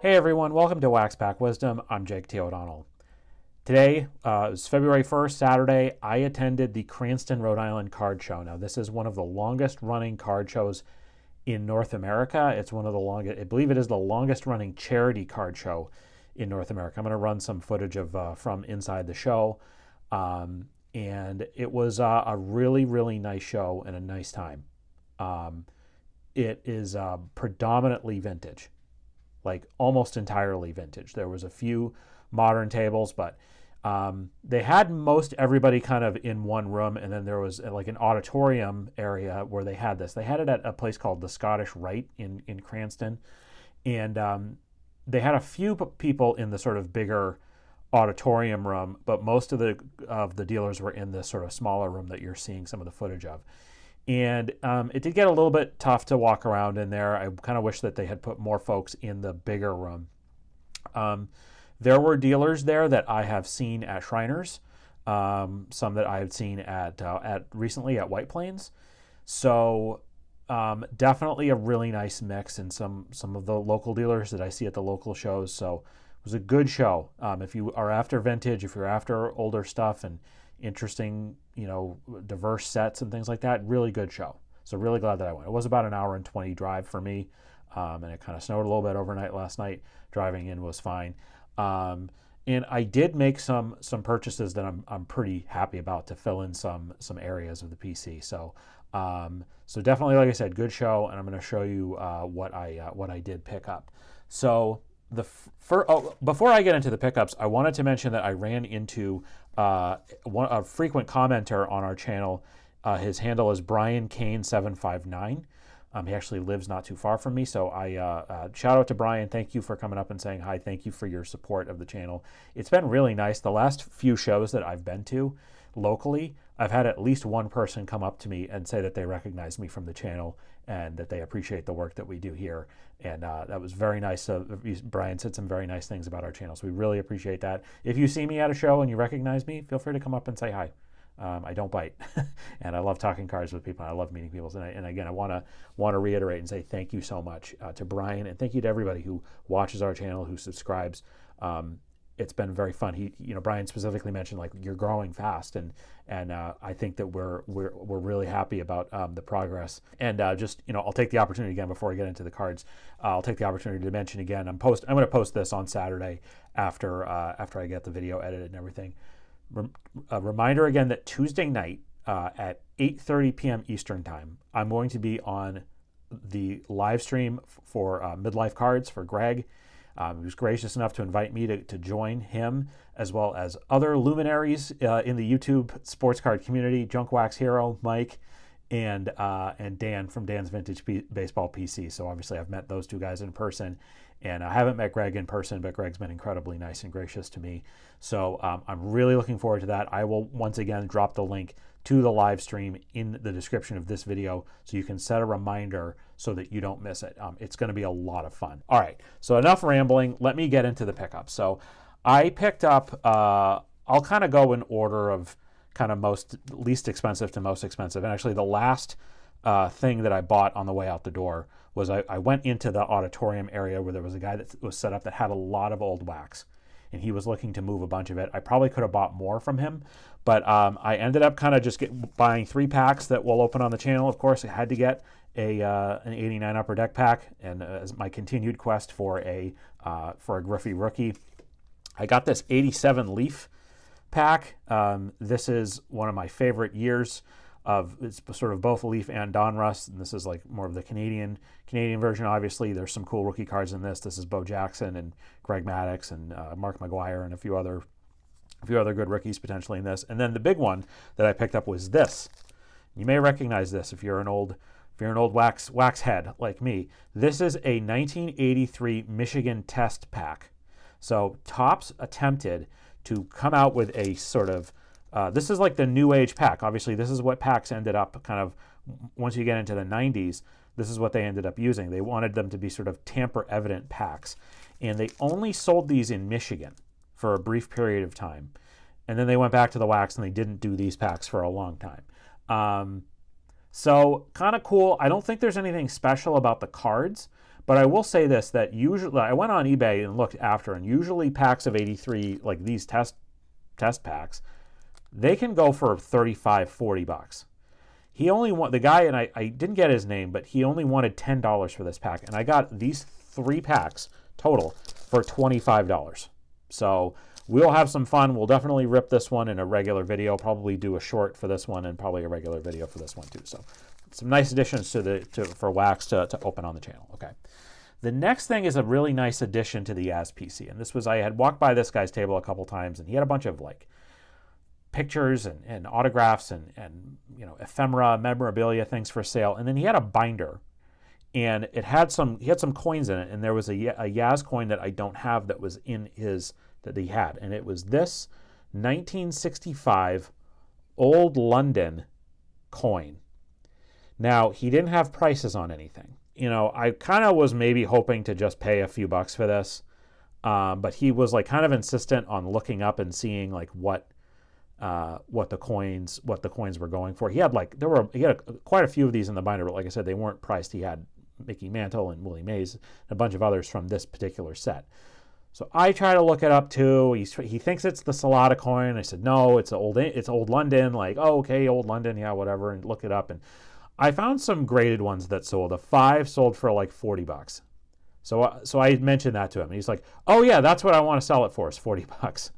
Hey everyone, welcome to Wax Pack Wisdom. I'm Jake T. O'Donnell. Today is February 1st, Saturday. I attended the Cranston RI Card Show. Now, this is one of the longest running card shows in North America. It's one of the longest, I believe it is the longest running charity card show in North America. I'm going to run some footage of from inside the show. And it was a really, really nice show and a nice time. It is predominantly vintage. Like almost entirely vintage. There was a few modern tables, but they had most everybody kind of in one room, and then there was like an auditorium area where they had this. They had it at a place called the Scottish Rite in Cranston, and they had a few people in the sort of bigger auditorium room, but most of the dealers were in this sort of smaller room that you're seeing some of the footage of. And it did get a little bit tough to walk around in there. I kind of wish that they had put more folks in the bigger room. There were dealers there that I have seen at Shriners, some that I have seen at recently at White Plains. So definitely a really nice mix, and some of the local dealers that I see at the local shows. So it was a good show. If you are after vintage, if you're after older stuff and interesting, diverse sets and things like that, really good show. So really glad that I went. It was about an hour and 20 drive for me, and it kind of snowed a little bit overnight last night. Driving in was fine, and I did make some purchases that I'm pretty happy about to fill in some areas of the PC. So so definitely, like I said, good show, and I'm going to show you what I did pick up. So before I get into the pickups, I wanted to mention that I ran into a frequent commenter on our channel. His handle is Brian Kane 759. He actually lives not too far from me, so I shout out to Brian. Thank you for coming up and saying hi. Thank you for your support of the channel. It's been really nice. The last few shows that I've been to locally, I've had at least one person come up to me and say that they recognize me from the channel and that they appreciate the work that we do here. And that was very nice. Brian said some very nice things about our channel, so we really appreciate that. If you see me at a show and you recognize me, feel free to come up and say hi. I don't bite, and I love talking cards with people. I love meeting people, and again, I want to reiterate and say thank you so much to Brian, and thank you to everybody who watches our channel, who subscribes. It's been very fun. Brian specifically mentioned like you're growing fast, and I think that we're really happy about the progress. And I'll take the opportunity again before I get into the cards. I'll take the opportunity to mention again. I'm going to post this on Saturday after I get the video edited and everything. A reminder again that Tuesday night at 8:30 p.m. Eastern Time, I'm going to be on the live stream for Midlife Cards for Greg. He was gracious enough to invite me to join him, as well as other luminaries in the YouTube sports card community, Junk Wax Hero, Mike, and Dan from Dan's Vintage Baseball PC. So obviously I've met those two guys in person, and I haven't met Greg in person, but Greg's been incredibly nice and gracious to me. So I'm really looking forward to that. I will once again drop the link to the live stream in the description of this video so you can set a reminder so that you don't miss it. It's going to be a lot of fun. All right, so enough rambling. Let me get into the pickups. So I picked up, I'll kind of go in order of kind of least expensive to most expensive. And actually the last thing that I bought on the way out the door was I went into the auditorium area where there was a guy that was set up that had a lot of old wax, and he was looking to move a bunch of it. I probably could have bought more from him, but I ended up kind of just buying 3 packs that we'll open on the channel. Of course, I had to get an 89 Upper Deck pack, and as my continued quest for a Griffey rookie, I got this 87 Leaf pack. This is one of my favorite years it's sort of both Leaf and Donruss, and this is like more of the Canadian version. Obviously, there's some cool rookie cards in this. This is Bo Jackson and Greg Maddux and Mark McGuire and a few other good rookies potentially in this. And then the big one that I picked up was this. You may recognize this if you're an old wax head like me. This is a 1983 Michigan Test pack. So Topps attempted to come out with a sort of this is like the new age pack. Obviously, this is what packs ended up kind of, once you get into the 90s, this is what they ended up using. They wanted them to be sort of tamper evident packs. And they only sold these in Michigan for a brief period of time. And then they went back to the wax and they didn't do these packs for a long time. So kind of cool. I don't think there's anything special about the cards, But I will say this, that usually, I went on eBay and looked after, and usually packs of 83, like these test packs, they can go for 35, 40 bucks. He only the guy, and I didn't get his name, but he only wanted $10 for this pack. And I got these 3 packs total for $25. So we'll have some fun. We'll definitely rip this one in a regular video, probably do a short for this one and probably a regular video for this one too. So some nice additions for Wax to open on the channel. Okay. The next thing is a really nice addition to the Yaz PC. And this was, I had walked by this guy's table a couple times, and he had a bunch of like pictures and autographs and ephemera, memorabilia, things for sale. And then he had a binder, and he had some coins in it, and there was a Yaz coin that I don't have that was in his, that he had. And it was this 1965 Old London coin. Now, he didn't have prices on anything. I kind of was maybe hoping to just pay a few bucks for this. But he was like kind of insistent on looking up and seeing like what the coins were going for. He had quite a few of these in the binder, but like I said, they weren't priced. He had Mickey Mantle and Willie Mays and a bunch of others from this particular set. So I try to look it up too. He thinks it's the Salada coin. I said, no, it's Old London. Like, oh, okay, Old London, yeah, whatever. And look it up. And I found some graded ones that sold. A 5 sold for like 40 bucks. So I mentioned that to him. And he's like, oh yeah, that's what I want to sell it for, is 40 bucks.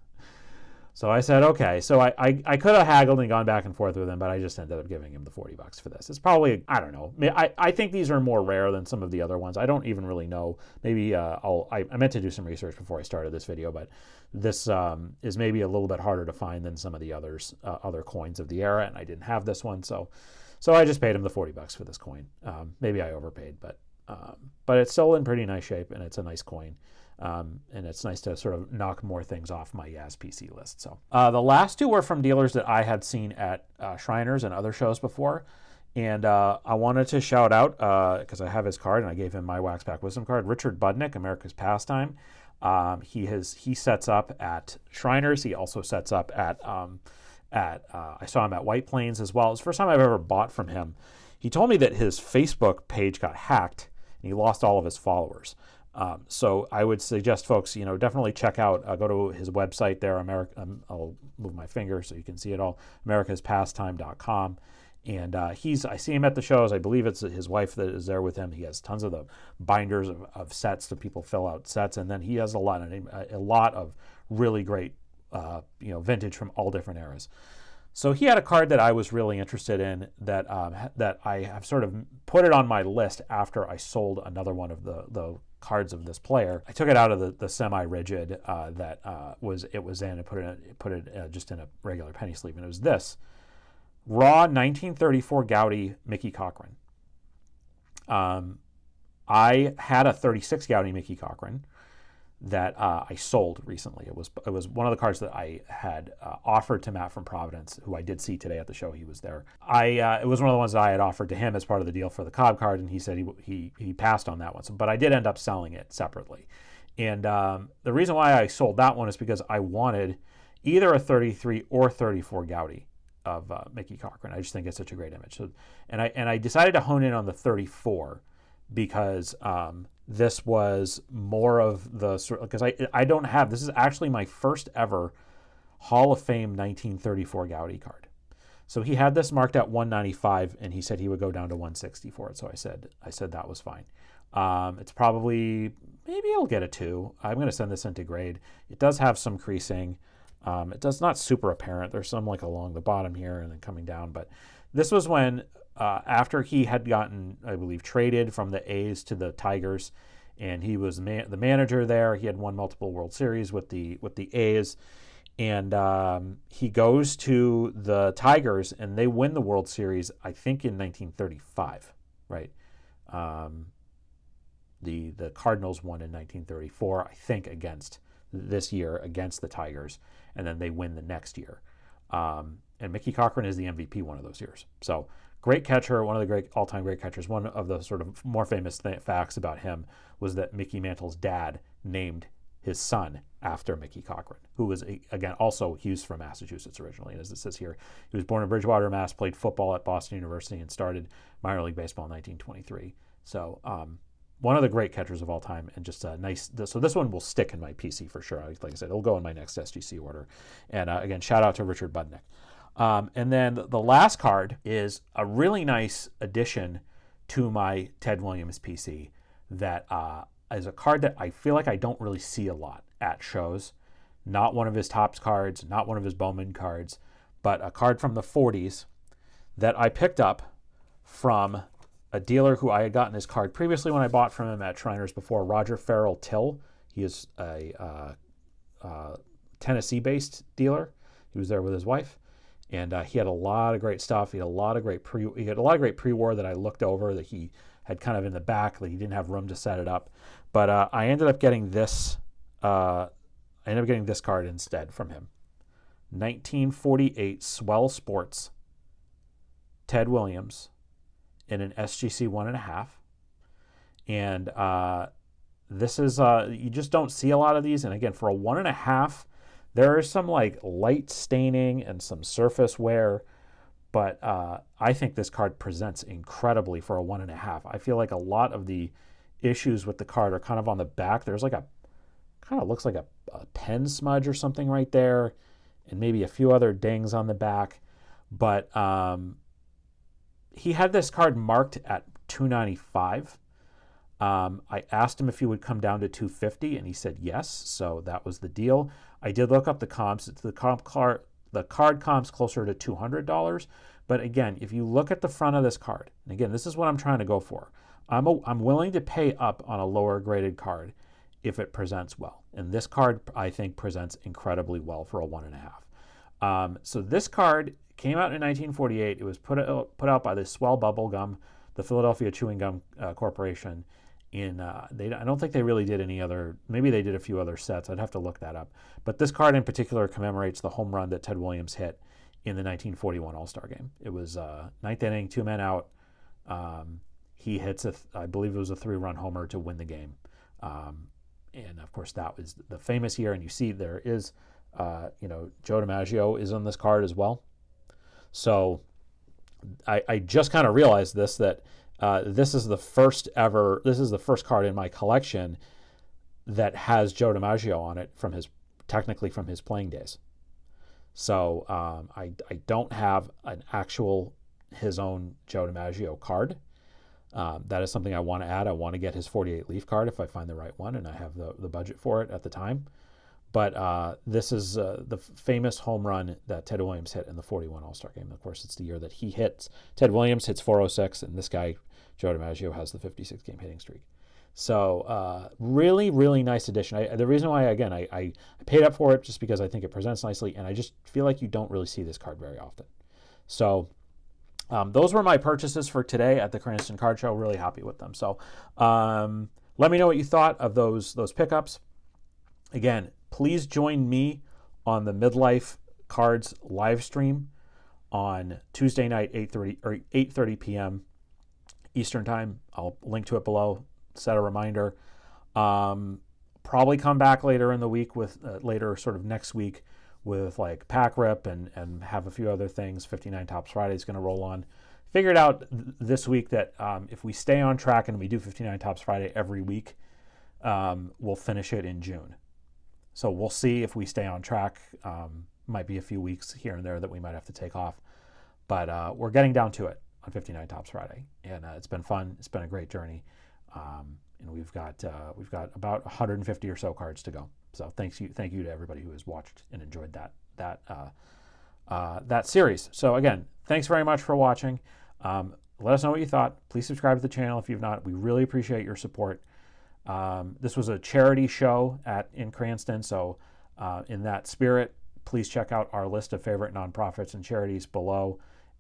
So I said, okay. So I could have haggled and gone back and forth with him, but I just ended up giving him the 40 bucks for this. It's probably, I don't know. I think these are more rare than some of the other ones. I don't even really know. Maybe I meant to do some research before I started this video, but this is maybe a little bit harder to find than some of the others, other coins of the era, and I didn't have this one. So I just paid him the 40 bucks for this coin. Maybe I overpaid, but it's still in pretty nice shape, and it's a nice coin. And it's nice to sort of knock more things off my Yaz PC list. So the last 2 were from dealers that I had seen at Shriners and other shows before. And I wanted to shout out, because I have his card and I gave him my Wax Pack Wisdom card, Richard Budnick, America's Pastime. He sets up at Shriners. He also sets up at I saw him at White Plains as well. It's the first time I've ever bought from him. He told me that his Facebook page got hacked and he lost all of his followers. So I would suggest folks, definitely check out, go to his website there, I'll move my finger so you can see it all, americaspastime.com. And I see him at the shows. I believe it's his wife that is there with him. He has tons of the binders of sets that people fill out sets. And then he has a lot of really great, vintage from all different eras. So he had a card that I was really interested in that I have sort of put it on my list after I sold another one of the cards of this player. I took it out of the semi-rigid that it was in and put it just in a regular penny sleeve, and it was this raw 1934 Goudey Mickey Cochrane. I had a 36 Goudey Mickey Cochrane that I sold recently. It was one of the cards that I had offered to Matt from Providence, who I did see today at the show. He was there. It was one of the ones that I had offered to him as part of the deal for the Cobb card, and he said he passed on that one. So, but I did end up selling it separately. And the reason why I sold that one is because I wanted either a 33 or 34 Goudey of Mickey Cochrane. I just think it's such a great image. So, and I decided to hone in on the 34 because this was more of the sort, because I don't have, this is actually my first ever Hall of Fame 1934 Goudey card. So he had this marked at 195 and he said he would go down to 160 for it. So I said that was fine. It's probably, maybe I'll get a 2. I'm going to send this into grade. It does have some creasing. It does not super apparent. There's some like along the bottom here and then coming down, but this was when after he had gotten, I believe, traded from the A's to the Tigers, and he was the manager there. He had won multiple World Series with the A's, and he goes to the Tigers, and they win the World Series, I think, in 1935, right? The Cardinals won in 1934, I think, against the Tigers, and then they win the next year. And Mickey Cochrane is the MVP one of those years. So great catcher, one of the great all-time great catchers. One of the sort of more famous facts about him was that Mickey Mantle's dad named his son after Mickey Cochrane, who was, again, also he was from Massachusetts originally. And as it says here, he was born in Bridgewater, Mass., played football at Boston University, and started minor league baseball in 1923. So one of the great catchers of all time, and just a nice. So this one will stick in my PC for sure. Like I said, it'll go in my next SGC order. And again, shout out to Richard Budnick. And then the last card is a really nice addition to my Ted Williams PC that is a card that I feel like I don't really see a lot at shows. Not one of his Topps cards, not one of his Bowman cards, but a card from the 40s that I picked up from a dealer who I had gotten his card previously when I bought from him at Shriners before, Roger Farrell Till. He is a Tennessee-based dealer. He was there with his wife, and he had a lot of great stuff. He had a lot of great pre-war that I looked over that he had kind of in the back that he didn't have room to set it up. But I ended up getting this. I ended up getting this card instead from him. 1948 Swell Sports Ted Williams in an SGC 1.5. And this is, you just don't see a lot of these. And again, for a 1.5, there is some like light staining and some surface wear. But I think this card presents incredibly for a 1.5. I feel like a lot of the issues with the card are kind of on the back. There's like kind of looks like a pen smudge or something right there, and maybe a few other dings on the back. But he had this card marked at $295. I asked him if he would come down to $250, and he said yes. So that was the deal. I did look up the comps. The card comps closer to $200. But again, if you look at the front of this card, and again, this is what I'm trying to go for. I'm willing to pay up on a lower graded card if it presents well. And this card, I think, presents incredibly well for a 1.5. So this card came out in 1948. It was put out by the Swell Bubblegum, the Philadelphia Chewing Gum Corporation. I don't think they really did any other, maybe they did a few other sets. I'd have to look that up. But this card in particular commemorates the home run that Ted Williams hit in the 1941 All-Star Game. It was ninth inning, 2 men out. He hits, I believe it was a 3-run homer to win the game. And of course, that was the famous year. And you see there is, Joe DiMaggio is on this card as well. So I just kind of realized this, that this is the first card in my collection that has Joe DiMaggio on it technically from his playing days. So I don't have an actual his own Joe DiMaggio card. That is something I want to add. I want to get his 48 Leaf card if I find the right one, and I have the budget for it at the time. But this is the famous home run that Ted Williams hit in the 41 All-Star Game. Of course, it's the year that Ted Williams hits 406, and this guy, Joe DiMaggio, has the 56-game hitting streak. So really, really nice addition. The reason why, again, I paid up for it just because I think it presents nicely, and I just feel like you don't really see this card very often. So those were my purchases for today at the Cranston Card Show. Really happy with them. So let me know what you thought of those pickups. Again, please join me on the Midlife Cards live stream on Tuesday night, 8:30 p.m. Eastern Time. I'll link to it below. Set a reminder. Probably come back later in the week with later sort of next week with like pack rip and have a few other things. 59 Topps Friday is going to roll on. Figured out this week that if we stay on track and we do 59 Topps Friday every week, we'll finish it in June. So we'll see if we stay on track. Might be a few weeks here and there that we might have to take off. But we're getting down to it on 59 Topps Friday. And it's been fun. It's been a great journey. And we've got about 150 or so cards to go. So thank you to everybody who has watched and enjoyed that series. So again, thanks very much for watching. Let us know what you thought. Please subscribe to the channel if you've not. We really appreciate your support. This was a charity show in Cranston, so in that spirit, please check out our list of favorite nonprofits and charities below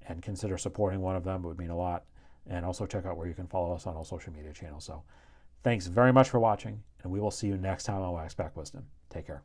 and consider supporting one of them. It would mean a lot. And also check out where you can follow us on all social media channels. So thanks very much for watching, and we will see you next time on Wax Pack Wisdom. Take care.